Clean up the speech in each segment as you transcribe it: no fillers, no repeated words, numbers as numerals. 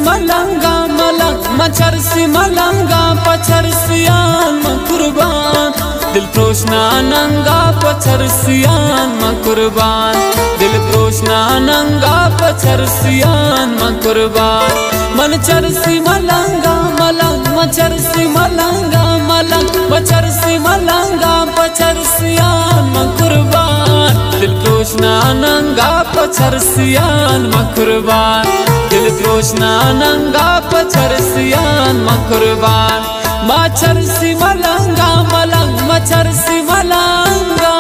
ملنگا ملنگ مچرسی ملنگا پچرسیان من قربان دل پروشنا ننگا پچرسیان من قربان دل پروشنا ننگا پچرسیان من قربان من چرسی ملنگا ملنگ مچرسی ملنگا ملنگ مچرسی ملنگا پچرسیان من قربان دل پروشنا ننگا پچرسیان من قربان دل پروشنا ننگا پچرسیان من قربان ما چرسی ملنگا ملنگ ما چرسی ملنگا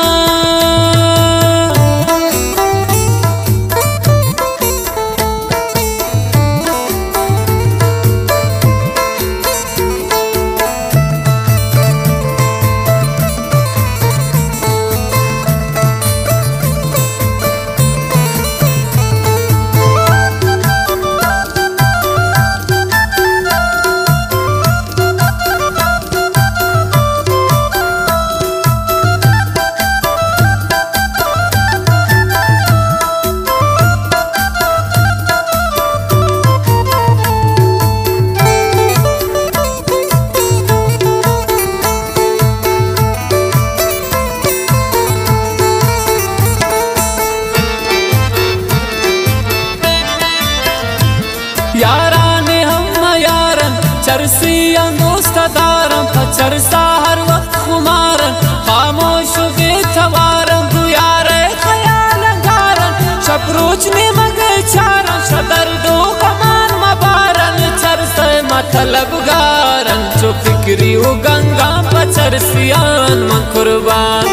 यारान हम यारन चरसियां दोस्त दारन चरसा हर वक्त खुमारन खामोश बेथवारन तू यार ख्याल गारन शपरोच ने मगे चारन सदर दो कमान मबारन चरसे मतलब गारन जो फिक्री हो गंगा पचरसियान मन कुर्बान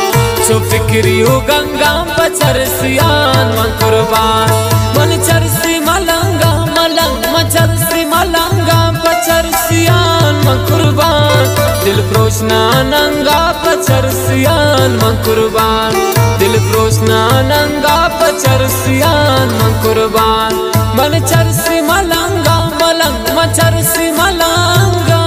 जो फिक्री हो गंगा पचरसियान मन कुर्बान मन चरसी मलंगा मलंग मचरसी मलंगा पचरसियान मन कुर्बान दिल प्रोशना नंगा पचरसियान मन कुर्बान दिल प्रोशना नंगा पचरसियान मन कुर्बान मन चरसी मलंगा मलंग मचरसी मलंगा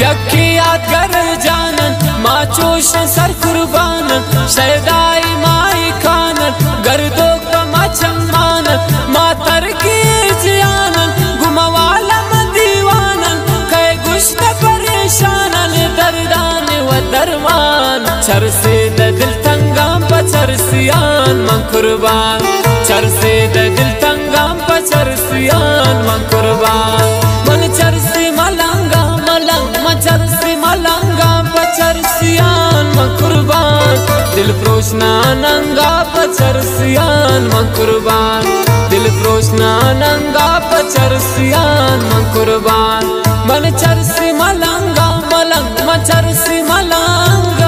यकी याद कर जानन माँ चोशन सर कुर्बानन शहदाई माई खानन गर्दो कमा चम्मानन माँ तरकी जियानन गुमवाला दीवानन कई गुश्त परेशानन दर्दान व दरमान चरसे दिल तंगाम पचरसियान मन कुर्बान चरसे दिल तंगाम पचरसियान मन कुर्बान मन चरसी मलंगा मलंग मचरसी मलंगा पचरसियान मन कुर्बान दिल प्रोशना नंगा पचरसियान मन कुर्बान दिल प्रोशना नंगा पचरसियान मन कुर्बान मन चरसी मलंगा मलंग मचरसी मलंगा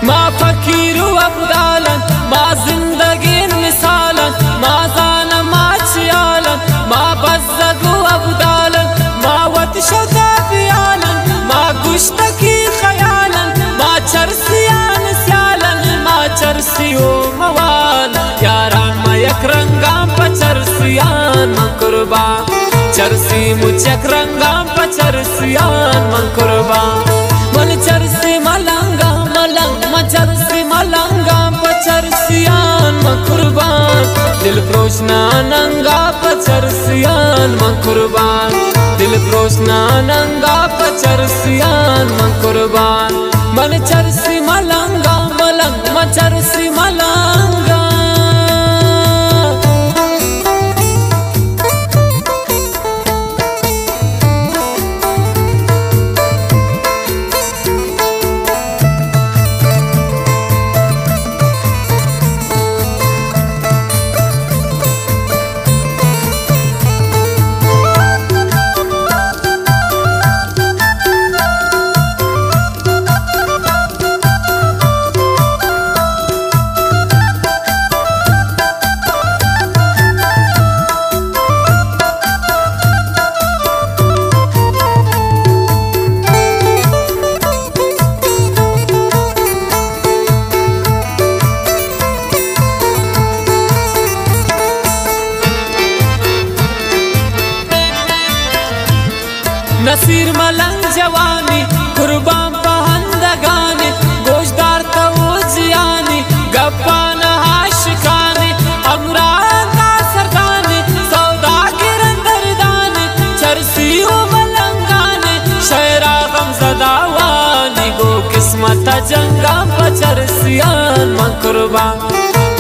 ما فكير وابدالا ما زندگي مثالا ما زان ما چيالا ما بزد وابدالا ما وتشد بيالا मुचक रंगा पचरसियान मन कुर्बान मन चरसी मलंगा मलंग मचरसी मलंगा पचरसियान मन कुर्बान दिल प्रोशना नंगा पचरसियान मन कुर्बान दिल प्रोशना नंगा पचरसियान मन कुर्बान मन चरसी मलंगा मलंग मचरसी मलंगा नसीर मलंग जवानी कुर्बान पहंदगानी गोशदार तवजियानी गप्पान हाशिकानी अमराना सरदानी सौदागिर दरदानी चरसी मलंगानी शहरा गमजदावानी गो किस्मत जंगा पचरसियान मन कुर्बान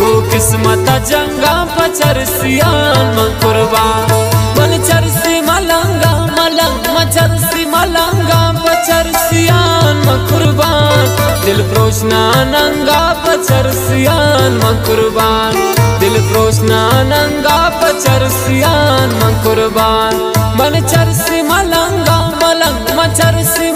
गो किस्मत जंगा पचरसियान मन कुर्बान मन चरसी मलंगा मलंग मचरसी मलंगा पचरसियान मन कुर्बान दिल प्रोशना नंगा पचरसियान मन कुर्बान दिल प्रोशना नंगा पचरसियान मन कुर्बान मन चरसी मलंगा मलंग मचरसी